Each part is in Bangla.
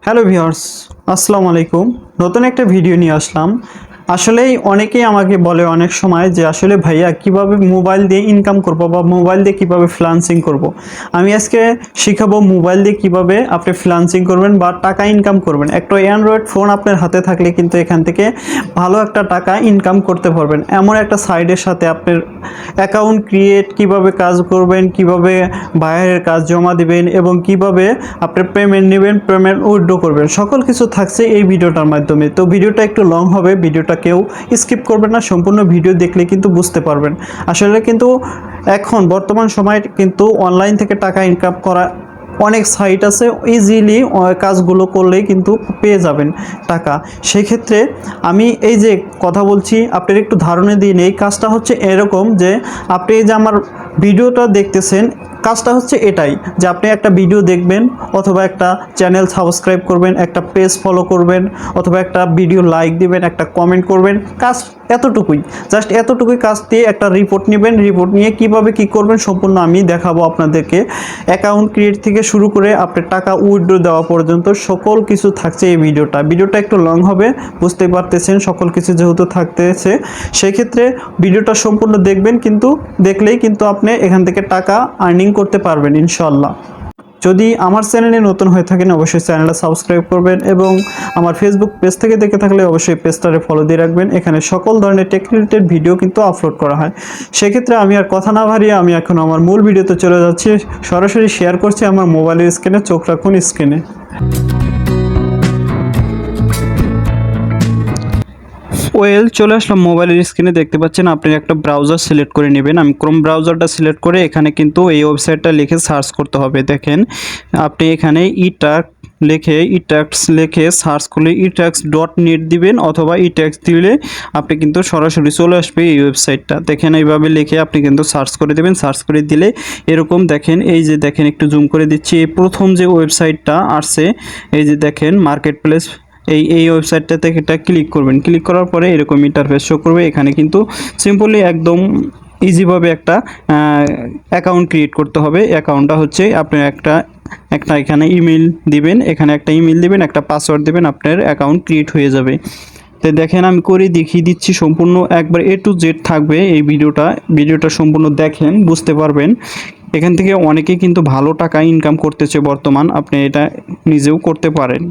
হ্যালো ভিউয়ার্স, আসসালামু আলাইকুম। নতুন একটা ভিডিও নিয়ে আসলাম। আসলেই অনেকেই আমাকে বলে অনেক সময় যে আসলে ভাইয়া কিভাবে মোবাইল দিয়ে ইনকাম করব বা মোবাইল দিয়ে কিভাবে ফ্রিল্যান্সিং করব। আমি আজকে শিখাবো মোবাইল দিয়ে কিভাবে আপনি ফ্রিল্যান্সিং করবেন বা টাকা ইনকাম করবেন। একটা অ্যান্ড্রয়েড ফোন আপনার হাতে থাকলে কিন্তু এখান থেকে ভালো একটা টাকা ইনকাম করতে পারবেন। এমন একটা সাইটের সাথে আপনার অ্যাকাউন্ট ক্রিয়েট কিভাবে কাজ করবেন, কিভাবে বাইরের কাজ জমা দিবেন এবং কিভাবে আপনি পেমেন্ট নেবেন, পেমেন্ট উইথড্র করবেন, সকল কিছু থাকছে এই ভিডিওটার মাধ্যমে। তো ভিডিওটা একটু লং হবে, ভিডিওটা কেউ স্কিপ করবেন না, সম্পূর্ণ ভিডিও দেখলে কিন্তু বুঝতে পারবেন। আসলে কিন্তু এখন বর্তমান সময়ে কিন্তু অনলাইন থেকে টাকা ইনকাম করা অনেক সাইট আছে, ইজিলি কাজগুলো করলেই কিন্তু পেয়ে যাবেন টাকা। সেই ক্ষেত্রে আমি এই যে কথা বলছি আপনার একটু ধারণা দিয়ে নিই। এই কাজটা হচ্ছে এরকম যে আপনি এই যে আমার ভিডিওটা দেখতেছেন, কাজটা হচ্ছে এটাই যে আপনি একটা ভিডিও দেখবেন অথবা একটা চ্যানেল সাবস্ক্রাইব করবেন, একটা পেজ ফলো করবেন অথবা একটা ভিডিও লাইক দিবেন, একটা কমেন্ট করবেন। কাজ এতটুকুই, জাস্ট এতটুকুই কাজ দিয়ে একটা রিপোর্ট নেবেন। রিপোর্ট নিয়ে কিভাবে কি করবেন সম্পূর্ণ আমি দেখাবো আপনাদেরকে। অ্যাকাউন্ট ক্রিয়েট থেকে শুরু করে আপনার টাকা উইথড্র দেওয়া পর্যন্ত সকল কিছু থাকছে এই ভিডিওটা একটু লং হবে, বুঝতে পারতেছেন সকল কিছু যেহেতু থাকতেছে। সেই ক্ষেত্রে ভিডিওটা সম্পূর্ণ দেখবেন, কিন্তু দেখলেই কিন্তু আপনি এখান থেকে টাকা আর্নিং করতে পারবেন ইনশাল্লাহ। যদি আমার চ্যানেলে নতুন হয়ে থাকেন অবশ্যই চ্যানেলটা সাবস্ক্রাইব করবেন এবং আমার ফেসবুক পেজ থেকে দেখে থাকলে অবশ্যই পেজটারে ফলো দিয়ে রাখবেন। এখানে সকল ধরনের টেক রিলেটেড ভিডিও কিন্তু আপলোড করা হয়। সেক্ষেত্রে আমি আর কথা না বাড়িয়ে আমি এখন আমার মূল ভিডিওতে চলে যাচ্ছি। সরাসরি শেয়ার করছি আমার মোবাইলের স্ক্রিনে, চোখ রাখুন স্ক্রিনে। চলে আসলাম মোবাইলের স্ক্রিনে। দেখতে পাচ্ছেন আপনি একটা ব্রাউজার সিলেক্ট করে নেবেন। আমি ক্রোম ব্রাউজারটা সিলেক্ট করে এখানে কিন্তু এই ওয়েবসাইটটা লিখে সার্চ করতে হবে। দেখেন আপনি এখানে ইটাক্স লিখে সার্চ করলে itax.net দিবেন অথবা ইটাক্স দিলে আপনি কিন্তু সরাসরি চলে আসবে এই ওয়েবসাইটটা। দেখেন এইভাবে লিখে আপনি কিন্তু সার্চ করে দেবেন। সার্চ করে দিলে এরকম দেখেন, এই যে দেখেন একটু জুম করে দিচ্ছি, এই প্রথম যে ওয়েবসাইটটা আসছে এই যে দেখেন মার্কেট প্লেস, এই ওয়েবসাইটটা থেকে এটা ক্লিক করবেন। ক্লিক করার পরে এরকম ইন্টারফেস শো করবে। এখানে কিন্তু সিম্পলি একদম ইজিভাবে একটা অ্যাকাউন্ট ক্রিয়েট করতে হবে। অ্যাকাউন্টটা হচ্ছে আপনি একটা এখানে ইমেল দিবেন, এখানে একটা ইমেল দিবেন, একটা পাসওয়ার্ড দিবেন, আপনার অ্যাকাউন্ট ক্রিয়েট হয়ে যাবে। তো দেখেন আমি করে দেখিয়ে দিচ্ছি, সম্পূর্ণ একবার A to Z থাকবে এই ভিডিওটা সম্পূর্ণ দেখেন, বুঝতে পারবেন। এখান থেকে অনেকেই কিন্তু ভালো টাকা ইনকাম করতেছে বর্তমান, আপনি এটা নিজেও করতে পারেন।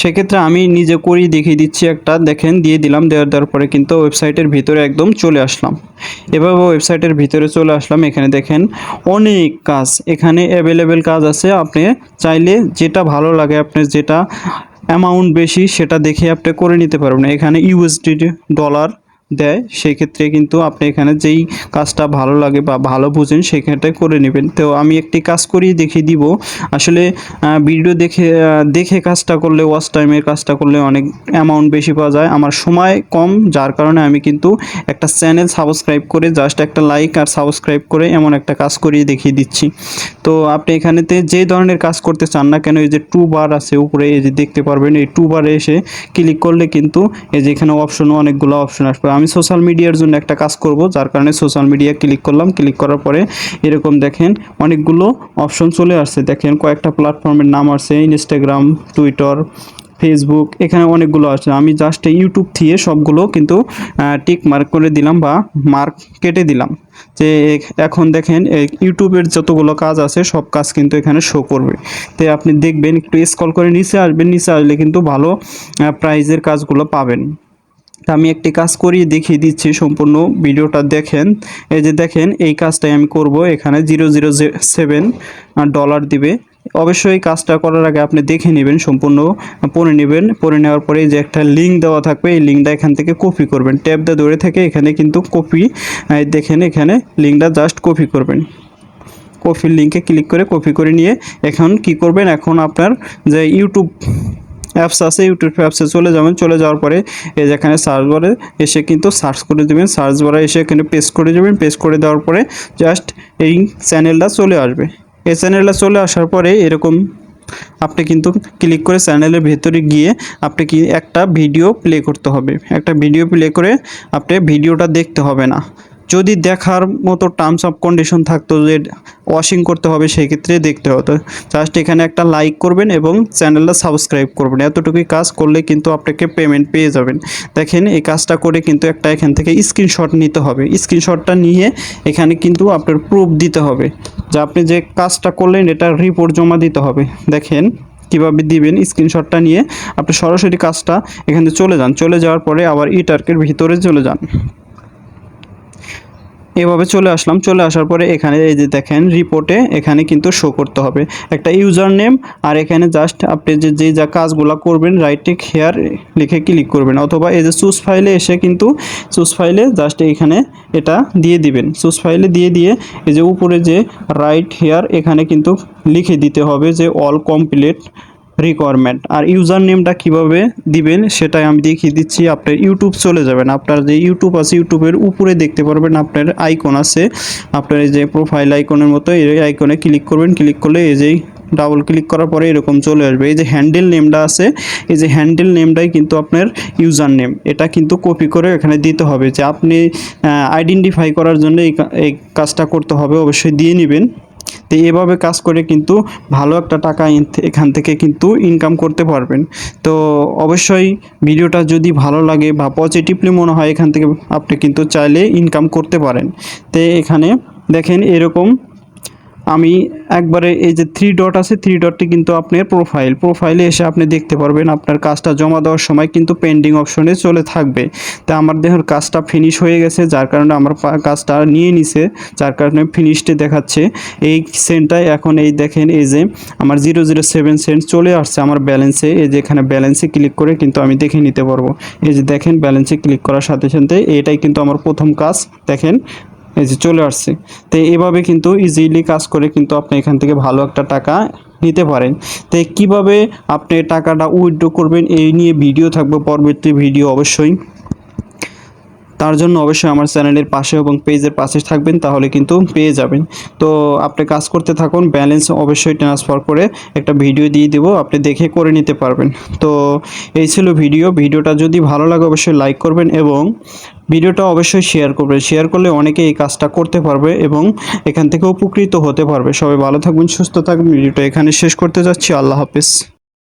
সেক্ষেত্রে আমি নিজে করেই দেখিয়ে দিচ্ছি একটা, দেখেন দিয়ে দিলাম। দেওয়ার পরে কিন্তু ওয়েবসাইটের ভিতরে একদম চলে আসলাম। এভাবে ওয়েবসাইটের ভিতরে চলে আসলাম। এখানে দেখেন অনেক কাজ, এখানে অ্যাভেলেবেল কাজ আছে। আপনি চাইলে যেটা ভালো লাগে, আপনার যেটা অ্যামাউন্ট বেশি সেটা দেখে আপনি করে নিতে পারবেন। এখানে ইউএসডি ডলার দেয়, সেই ক্ষেত্রে কিন্তু আপনি এখানে যেই কাজটা ভালো লাগে বা ভালো বুঝেন সেখানটাই করে নেবেন। তো আমি একটি কাজ করিয়ে দেখিয়ে দিব। আসলে ভিডিও দেখে কাজটা করলে, ওয়াচ টাইমের কাজটা করলে অনেক অ্যামাউন্ট বেশি পাওয়া যায়। আমার সময় কম, যার কারণে আমি কিন্তু একটা চ্যানেল সাবস্ক্রাইব করে জাস্ট একটা লাইক আর সাবস্ক্রাইব করে এমন একটা কাজ করিয়ে দেখিয়ে দিচ্ছি। তো আপনি এখানেতে যে ধরনের কাজ করতে চান না কেন, এই যে টু বার আছে উপরে, এই যে দেখতে পারবেন, এই টু বারে এসে ক্লিক করলে কিন্তু এই যে এখানে অনেকগুলো অপশন আসবে। আমি সোশ্যাল মিডিয়ার জন্য একটা কাজ করব, যার কারণে সোশ্যাল মিডিয়া ক্লিক করলাম। ক্লিক করার পরে এরকম দেখেন অনেকগুলো অপশন চলে আসছে। দেখেন কয়েকটা প্ল্যাটফর্মের নাম আছে, ইনস্টাগ্রাম, টুইটার, ফেসবুক, এখানে অনেকগুলো আছে। আমি জাস্ট ইউটিউব থেকে সবগুলো কিন্তু টিক মার্ক করে দিলাম বা মার্ক কেটে দিলাম। যে এখন দেখেন ইউটিউবের যতগুলো কাজ আছে সব কাজ কিন্তু এখানে শো করবে। তো আপনি দেখবেন, একটু স্ক্রল করে নিচে আসবেন, নিচে আসলে কিন্তু ভালো প্রাইজের কাজগুলো পাবেন। আমি একটি কাজ করিয়ে দেখিয়ে দিচ্ছি, সম্পূর্ণ ভিডিওটা দেখেন। এই যে দেখেন এই কাজটাই আমি করব। এখানে $0.07 দিবে। অবশ্যই এই কাজটা করার আগে আপনি দেখে নেবেন, সম্পূর্ণ পড়ে নেবেন। পড়ে নেওয়ার পরে যে একটা লিঙ্ক দেওয়া থাকবে, এই লিঙ্কটা এখান থেকে কপি করবেন। ট্যাব দিয়ে ধরে থেকে এখানে কিন্তু কপি, দেখেন এখানে লিঙ্কটা জাস্ট কপি করবেন। কপির লিঙ্কে ক্লিক করে কপি করে নিয়ে এখন কি করবেন, এখন আপনার যে ইউটিউব অ্যাপস আছে, ইউটিউব অ্যাপসে চলে যাবেন। চলে যাওয়ার পরে এই যেখানে সার্চ বারে এসে কিন্তু সার্চ করে দেবেন। সার্চ বারে এসে এখানে পেস্ট করে দেবেন। পেস্ট করে দেওয়ার পরে জাস্ট এই চ্যানেলটা চলে আসবে। এই চ্যানেলটা চলে আসার পরে এরকম আপনি কিন্তু ক্লিক করে চ্যানেলের ভেতরে গিয়ে আপনি কি একটা ভিডিও প্লে করতে হবে। একটা ভিডিও প্লে করে আপনি ভিডিওটা দেখতে হবে না, যদি দেখার মতো টার্মস অফ কন্ডিশন থাকতো যে ওয়াশিং করতে হবে, সেই ক্ষেত্রে দেখতে হতো। জাস্ট এখানে একটা লাইক করবেন এবং চ্যানেলটা সাবস্ক্রাইব করবেন, এতটুকুই কাজ করলে কিন্তু আপনাকে পেমেন্ট পেয়ে যাবেন। দেখেন এই কাজটা করে কিন্তু একটা এখান থেকে স্ক্রিনশট নিতে হবে। স্ক্রিনশটটা নিয়ে এখানে কিন্তু আপনার প্রুফ দিতে হবে যে আপনি যে কাজটা করলেন এটার রিপোর্ট জমা দিতে হবে। দেখেন কীভাবে দিবেন, স্ক্রিনশটটা নিয়ে আপনি সরাসরি কাজটা এখানে চলে যান, চলে যাওয়ার পরে আবার ইটার্কের ভিতরে চলে যান। এভাবে চলে আসলাম, চলে আসার পরে এখানে এই যে দেখেন রিপোর্টে এখানে কিন্তু শো করতে হবে একটা ইউজার নেম, আর এখানে জাস্ট আপনি যে যা কাজগুলো করবেন রাইট ক্লিক হেয়ার লিখে ক্লিক করবেন, অথবা এই যে চুজ ফাইলে এসে কিন্তু চুজ ফাইলে জাস্ট এইখানে এটা দিয়ে দিবেন। চুজ ফাইলে দিয়ে এই যে উপরে যে রাইট হেয়ার এখানে কিন্তু লিখে দিতে হবে যে অল কমপ্লিট রিকোয়ারমেন্ট। আর ইউজার নেমটা কীভাবে দিবেন সেটাই আমি দেখিয়ে দিচ্ছি। আপনার ইউটিউব চলে যাবেন, আপনার যে ইউটিউব আছে ইউটিউবের উপরে দেখতে পারবেন আপনার আইকন আছে, আপনার এই যে প্রোফাইল আইকনের মতো এই আইকনে ক্লিক করবেন। ক্লিক করলে এই যে ডাবল ক্লিক করার পরে এরকম চলে আসবে। এই যে হ্যান্ডেল নেমটা আছে, এই যে হ্যান্ডেল নেমটাই কিন্তু আপনার ইউজার নেম, এটা কিন্তু কপি করে এখানে দিতে হবে। যে আপনি আইডেন্টিফাই করার জন্য এই কাজটা করতে হবে, অবশ্যই দিয়ে নেবেন। তো এভাবে কাজ করে কিন্তু ভালো একটা টাকা এখান থেকে কিন্তু ইনকাম করতে পারবেন। তো অবশ্যই ভিডিওটা যদি ভালো লাগে বা পজিটিভলি মনে হয় এখান থেকে আপনি কিন্তু চাইলে ইনকাম করতে পারেন। তো এখানে দেখেন এরকম আমি একবারে এই যে 3 ডট আছে 3 ডটটি কিন্তু আপনার প্রোফাইলে এসে আপনি দেখতে পারবেন আপনার কাজটা জমা দেওয়ার সময় কিন্তু পেন্ডিং অপশনে চলে থাকবে। তা আমার দেখুন কাজটা ফিনিশ হয়ে গেছে, যার কারণে আমার কাজটা নিয়ে নিছে, যার কারণে ফিনিশডে দেখাচ্ছে। এই সেন্টটাই এখন এই দেখেন এই যে আমার 007 সেন্ট চলে আসছে আমার ব্যালেন্সে। এই যে এখানে ব্যালেন্সে ক্লিক করে কিন্তু আমি দেখে নিতে পারবো। এই যে দেখেন ব্যালেন্সে ক্লিক করার সাথে সাথে এটাই কিন্তু আমার প্রথম কাজ, দেখেন এই যে চলে আসছে। তো এভাবে কিন্তু ইজিলি কাজ করে কিন্তু আপনি এখান থেকে ভালো একটা টাকা নিতে পারেন। তো কীভাবে আপনি টাকাটা উইথড্র করবেন এই নিয়ে ভিডিও থাকবে পরবর্তী ভিডিও অবশ্যই। তার জন্য অবশ্যই আমার চ্যানেলের পাশে এবং পেজের পাশে থাকবেন, তাহলে কিন্তু পেয়ে যাবেন। তো আপনি কাজ করতে থাকুন, ব্যালেন্স অবশ্যই ট্রান্সফার করে একটা ভিডিও দিয়ে দেবো, আপনি দেখে করে নিতে পারবেন। তো এই ছিল ভিডিওটা যদি ভালো লাগে অবশ্যই লাইক করবেন এবং ভিডিওটা অবশ্যই শেয়ার করবেন। শেয়ার করলে অনেকে এই কাজটা করতে পারবে এবং এখান থেকে উপকৃত হতে পারবে। সবাই ভালো থাকবেন, সুস্থ থাকবেন। ভিডিওটা এখানে শেষ করতে যাচ্ছি। আল্লাহ হাফেজ।